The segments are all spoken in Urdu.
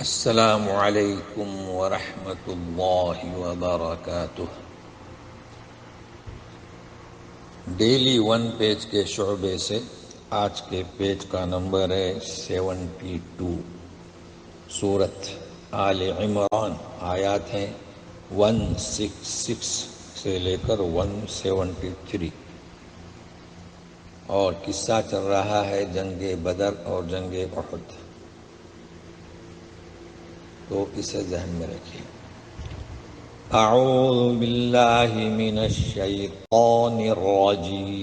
السلام علیکم ورحمۃ اللہ وبرکاتہ۔ ڈیلی ون پیج کے شعبے سے آج کے پیج کا نمبر ہے 72۔ سورت آل عمران، آیات ہیں 166 سے لے کر 173، اور قصہ چل رہا ہے جنگ بدر اور جنگ احد، تو اسے ذہن میں رکھیے۔ اعوذ باللہ من الشیطان الرجیم۔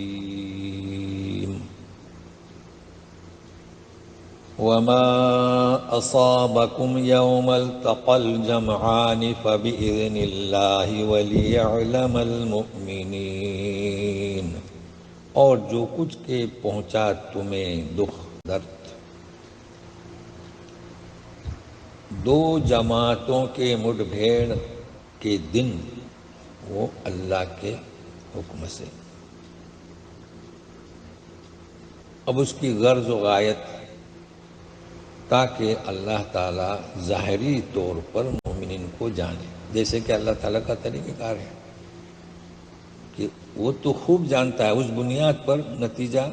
وما اصابکم یوم التقى الجمعان فبإذن اللہ وليعلم المؤمنین۔ اور جو کچھ کے پہنچا تمہیں دکھ درد دو جماعتوں کے مڈ بھیڑ کے دن، وہ اللہ کے حکم سے۔ اب اس کی غرض و غایت تاکہ اللہ تعالیٰ ظاہری طور پر مومنین کو جانے، جیسے کہ اللہ تعالیٰ کا طریقہ کار ہے کہ وہ تو خوب جانتا ہے، اس بنیاد پر نتیجہ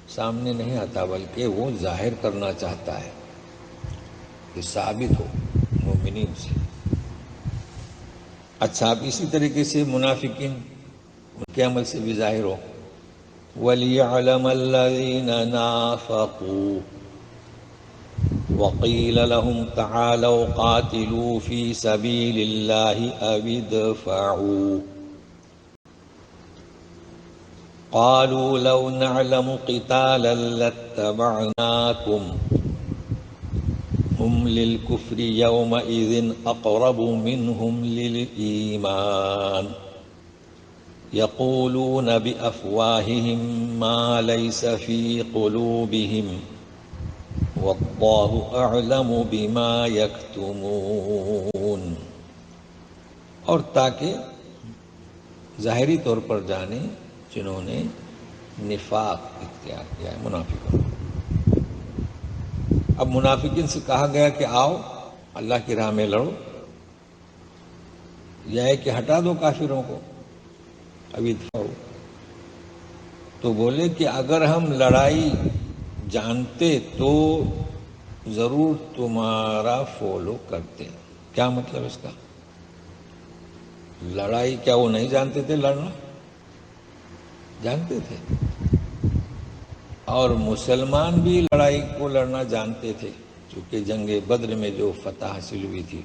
سامنے نہیں آتا، بلکہ وہ ظاہر کرنا چاہتا ہے کہ ثابت ہو مومنین سے۔ اچھا، اب اسی طریقے سے منافقین، ان کے عمل سے بھی ظاہر ہو۔ وَلِيَعْلَمَ الَّذِينَ نَافَقُوا وَقِيلَ لَهُمْ تَعَالَوْا قَاتِلُوا فِي سَبِيلِ اللَّهِ أَوِ ادْفَعُوا قَالُوا لَوْ نَعْلَمُ قِتَالًا لَاتَّبَعْنَاكُمْ هُمْ لِلْكُفْرِ يَوْمَئِذٍ أَقْرَبُ مِنْهُمْ لِلْإِيمَانِ يَقُولُونَ بِأَفْوَاهِهِمْ مَا لَيْسَ فِي قُلُوبِهِمْ وَاللَّهُ أَعْلَمُ بِمَا يَكْتُمُونَ۔ اور تاکہ ظاہری طور پر جانے جنہوں نے نفاق اختیار کیا ہے، منافقوں۔ اب منافقین سے کہا گیا کہ آؤ اللہ کی راہ میں لڑو، یا ہے کہ ہٹا دو کافروں کو، ابھی دفاع۔ تو بولے کہ اگر ہم لڑائی جانتے تو ضرور تمہارا فالو کرتے۔ کیا مطلب اس کا؟ لڑائی کیا وہ نہیں جانتے تھے؟ لڑنا جانتے تھے، اور مسلمان بھی لڑائی کو لڑنا جانتے تھے، چونکہ جنگ بدر میں جو فتح حاصل ہوئی تھی۔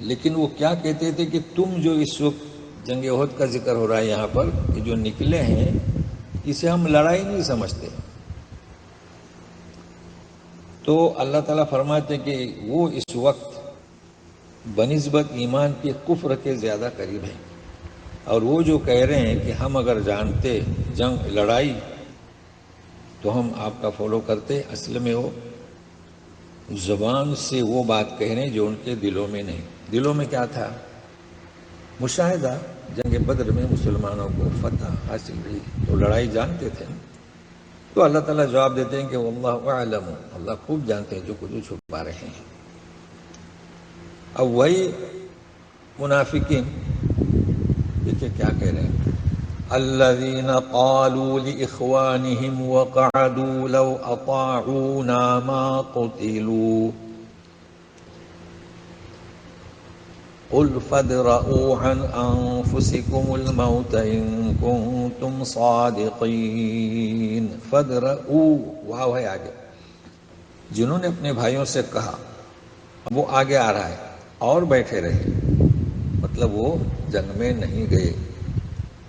لیکن وہ کیا کہتے تھے کہ تم جو اس وقت جنگ احد کا ذکر ہو رہا ہے یہاں پر، کہ جو نکلے ہیں اسے ہم لڑائی نہیں سمجھتے۔ تو اللہ تعالیٰ فرماتے کہ وہ اس وقت بنسبت ایمان کے کفر کے زیادہ قریب ہیں، اور وہ جو کہہ رہے ہیں کہ ہم اگر جانتے جنگ لڑائی تو ہم آپ کا فالو کرتے، اصل میں وہ زبان سے وہ بات کہہ رہے ہیں جو ان کے دلوں میں نہیں۔ دلوں میں کیا تھا؟ مشاہدہ، جنگ بدر میں مسلمانوں کو فتح حاصل ہوئی، تو لڑائی جانتے تھے۔ تو اللہ تعالیٰ جواب دیتے ہیں کہ واللہ اعلم، اللہ خوب جانتے ہیں جو کچھ چھپا رہے ہیں۔ اب وہی منافقین دیکھیں کیا کہہ رہے ہیں۔ الذین قالوا لإخوانهم وقعدوا لو اطاعونا ما قتلوا قل فادرؤوا عن انفسکم الموت ان کنتم صادقین۔ فادرؤوا، واو ہے آگے، جنہوں نے اپنے بھائیوں سے کہا، اب وہ آگے آ رہا ہے، اور بیٹھے رہے، مطلب وہ جنگ میں نہیں گئے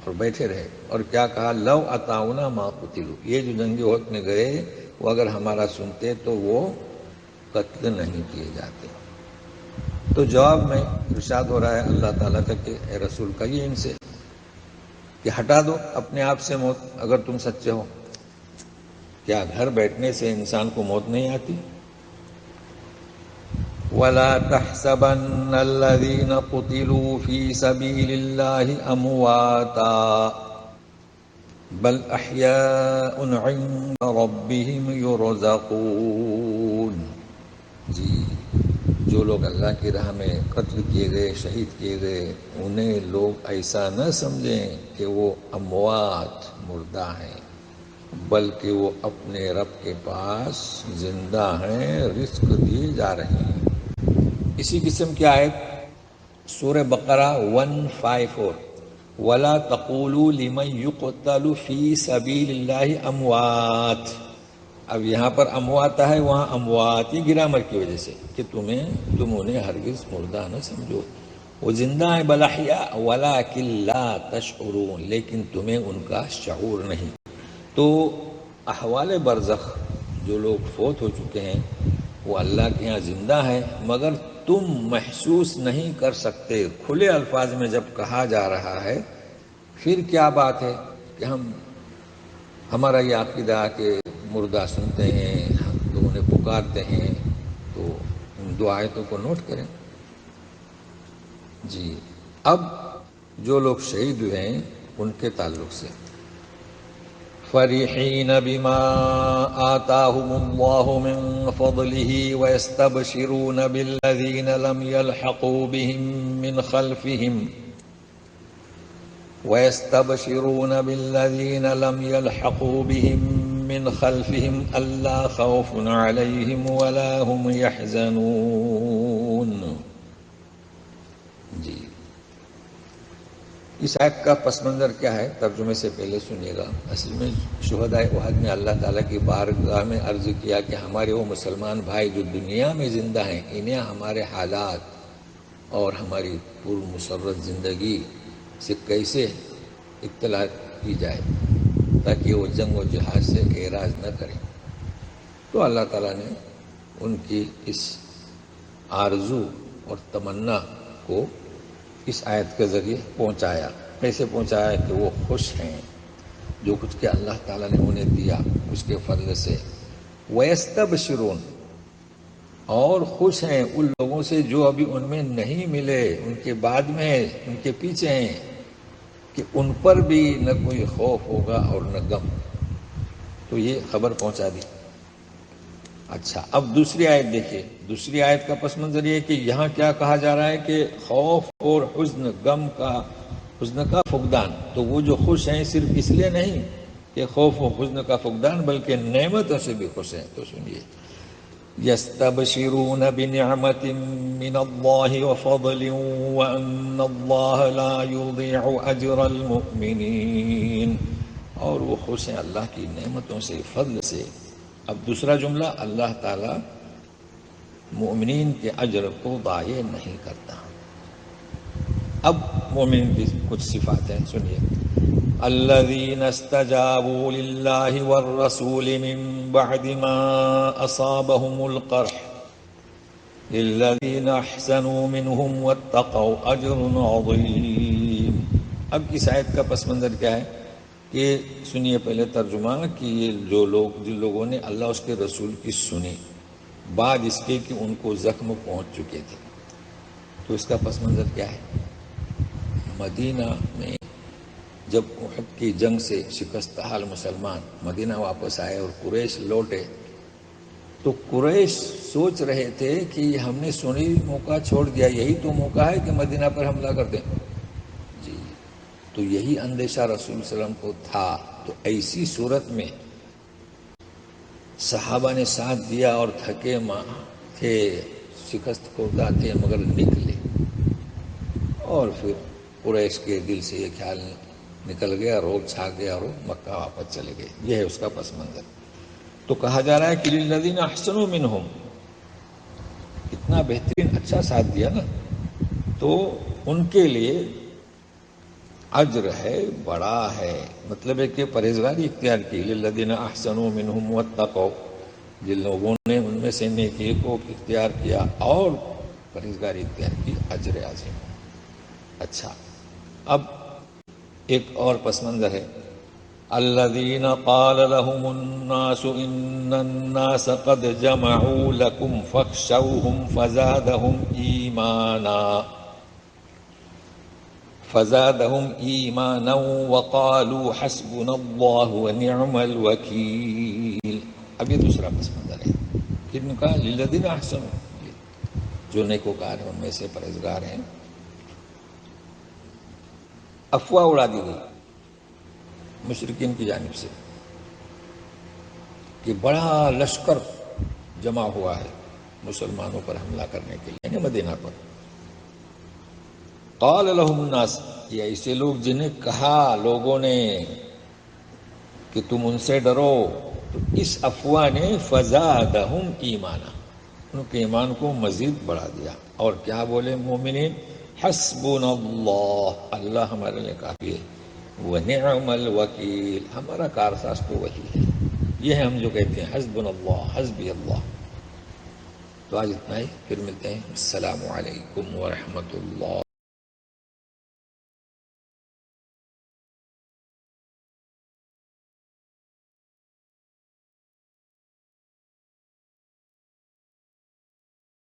اور بیٹھے رہے۔ اور کیا کہا؟ لو اطاعونا ما قتلوا، یہ جو جنگ احد میں گئے وہ اگر ہمارا سنتے تو وہ قتل نہیں کیے جاتے۔ تو جواب میں ارشاد ہو رہا ہے اللہ تعالیٰ کا کہ اے رسول کہیے ان سے کہ ہٹا دو اپنے آپ سے موت اگر تم سچے ہو۔ کیا گھر بیٹھنے سے انسان کو موت نہیں آتی؟ وَلَا تَحْسَبَنَّ الَّذِينَ قُتِلُوا فِي سَبِيلِ اللَّهِ أَمْوَاتًا بَلْ أَحْيَاءٌ عِندَ رَبِّهِمْ يُرْزَقُونَ۔ جی جو لوگ اللہ کی راہ میں قتل کیے گئے، شہید کیے گئے، انہیں لوگ ایسا نہ سمجھیں کہ وہ اموات مردہ ہیں، بلکہ وہ اپنے رب کے پاس زندہ ہیں، رزق دیے جا رہے ہیں۔ اسی قسم کی آیت سورہ بقرہ 154، وَلَا تَقُولُوا لِمَن يُقْتَلُ فِي سَبِيلِ اللَّهِ أَمْوَاتٌ۔ اب یہاں پر اموات ہے، وہاں اموات ہی گرامر کی وجہ سے کہ تم انہیں ہرگز مردہ نہ سمجھو، وہ زندہ ہیں، بل احیاء ولکن لا تشعرون، لیکن تمہیں ان کا شعور نہیں۔ تو احوال برزخ جو لوگ فوت ہو چکے ہیں وہ اللہ کے ہاں زندہ ہیں، مگر تم محسوس نہیں کر سکتے۔ کھلے الفاظ میں جب کہا جا رہا ہے پھر کیا بات ہے کہ ہمارا یہ عقیدہ کہ مردہ سنتے ہیں تو انہیں پکارتے ہیں، تو ان دو آیتوں کو نوٹ کریں۔ جی اب جو لوگ شہید ہوئے ہیں ان کے تعلق سے فَرِحِينَ بِمَا آتَاهُمُ اللَّهُ مِن فَضْلِهِ وَيَسْتَبْشِرُونَ بِالَّذِينَ لَمْ يَلْحَقُوا بِهِم مِّنْ خَلْفِهِمْ أَلَّا خَوْفٌ عَلَيْهِمْ وَلَا هُمْ يَحْزَنُونَ۔ جی اس آیت کا پس منظر کیا ہے ترجمے سے پہلے سنیے گا۔ اصل میں شہدائے احد نے اللہ تعالیٰ کی بارگاہ میں عرض کیا کہ ہمارے وہ مسلمان بھائی جو دنیا میں زندہ ہیں، انہیں ہمارے حالات اور ہماری پرمسرت زندگی سے کیسے اطلاع کی جائے تاکہ وہ جنگ و جہاد سے اعراض نہ کریں۔ تو اللہ تعالیٰ نے ان کی اس آرزو اور تمنا کو اس آیت کے ذریعے پہنچایا۔ کیسے پہنچایا کہ وہ خوش ہیں جو کچھ کہ اللہ تعالیٰ نے انہیں دیا اس کے فضل سے، وَيَسْتَبْشِرُونَ، اور خوش ہیں ان لوگوں سے جو ابھی ان میں نہیں ملے، ان کے بعد میں، ان کے پیچھے ہیں، کہ ان پر بھی نہ کوئی خوف ہوگا اور نہ غم۔ تو یہ خبر پہنچا دی۔ اچھا اب دوسری آیت دیکھیے۔ دوسری آیت کا پس منظر یہ کہ یہاں کیا کہا جا رہا ہے کہ خوف اور حزن، غم کا، حزن کا فقدان۔ تو وہ جو خوش ہیں صرف اس لیے نہیں کہ خوف و حزن کا فقدان، بلکہ نعمتوں سے بھی خوش ہیں۔ تو سنیے، يَسْتَبْشِرُونَ بِنِعْمَةٍ مِّنَ اللَّهِ وَفَضْلٍ وَأَنَّ اللَّهَ لَا يُضِيعُ أَجْرَ الْمُؤْمِنِينَ، اور وہ خوش ہیں اللہ کی نعمتوں سے، فضل سے۔ اب دوسرا جملہ، اللہ تعالیٰ مومنین کے اجر کو ضائع نہیں کرتا۔ اب مومن کی کچھ صفات ہیں، سنیے۔ الذين استجابوا لله والرسول من بعد ما أصابهم القرح للذين أحسنوا منهم واتقوا أجر عظيم۔ اب اس آیت کا پس منظر کیا ہے کہ سنیے پہلے ترجمہ کہ یہ جو لوگ، جن لوگوں نے اللہ اس کے رسول کی سنی بعد اس کے کہ ان کو زخم پہنچ چکے تھے، تو اس کا پس منظر کیا ہے؟ مدینہ میں جب احد کی جنگ سے شکست حال مسلمان مدینہ واپس آئے اور قریش لوٹے، تو قریش سوچ رہے تھے کہ ہم نے سنی موقع چھوڑ دیا، یہی تو موقع ہے کہ مدینہ پر حملہ کر دیں۔ جی تو یہی اندیشہ رسول صلی اللہ علیہ وسلم کو تھا۔ تو ایسی صورت میں صحابہ نے ساتھ دیا اور تھکے تھے، شکست خوردہ تھے، مگر نکلے، اور پھر قریش کے دل سے یہ خیال نکل گیا، روب چھا گیا اور مکہ واپس چلے گئے۔ یہ ہے اس کا پس منظر۔ تو کہا جا رہا ہے کہ للذین احسنوا منہم، اتنا بہترین اچھا ساتھ دیا نا، تو ان کے لیے اجر ہے، بڑا ہے، مطلب ہے کہ پرہیزگاری اختیار کی۔ للذین احسنوا منہم واتقوا، جن لوگوں نے ان میں سے نیکی کو اختیار کیا اور پرہیزگاری اختیار کی، اجر عظیم۔ اچھا اب ایک اور پس منظر ہے، الذین قال لهم الناس ان الناس قد جمعوا لكم فاخشوهم فزادهم ایمانا وقالوا حسبنا اللہ ونعم الوکیل۔ اب یہ دوسرا پس منظر ہے کن کا؟ للذین احسنوا، جو نیکوکار ہیں ان میں سے، پرہیزگار ہیں۔ افواہ اڑا دی گئی مشرکین کی جانب سے کہ بڑا لشکر جمع ہوا ہے مسلمانوں پر حملہ کرنے کے لیے، یعنی مدینہ پر۔ قال لهم الناس، یہ ایسے لوگ جنہیں کہا لوگوں نے کہ تم ان سے ڈرو، تو اس افواہ نے فزادہم ایمانا، ان کے ایمان کو مزید بڑھا دیا۔ اور کیا بولے مومنین؟ حسبنا اللہ، اللہ ہمارے لیے کافی ہے، ونعم الوکیل، ہمارا کارساز تو وہی ہے۔ یہ ہے ہم جو کہتے ہیں حسبنا اللہ، حسبی اللہ۔ تو آج اتنا ہی، پھر ملتے ہیں۔ السلام علیکم ورحمۃ اللہ۔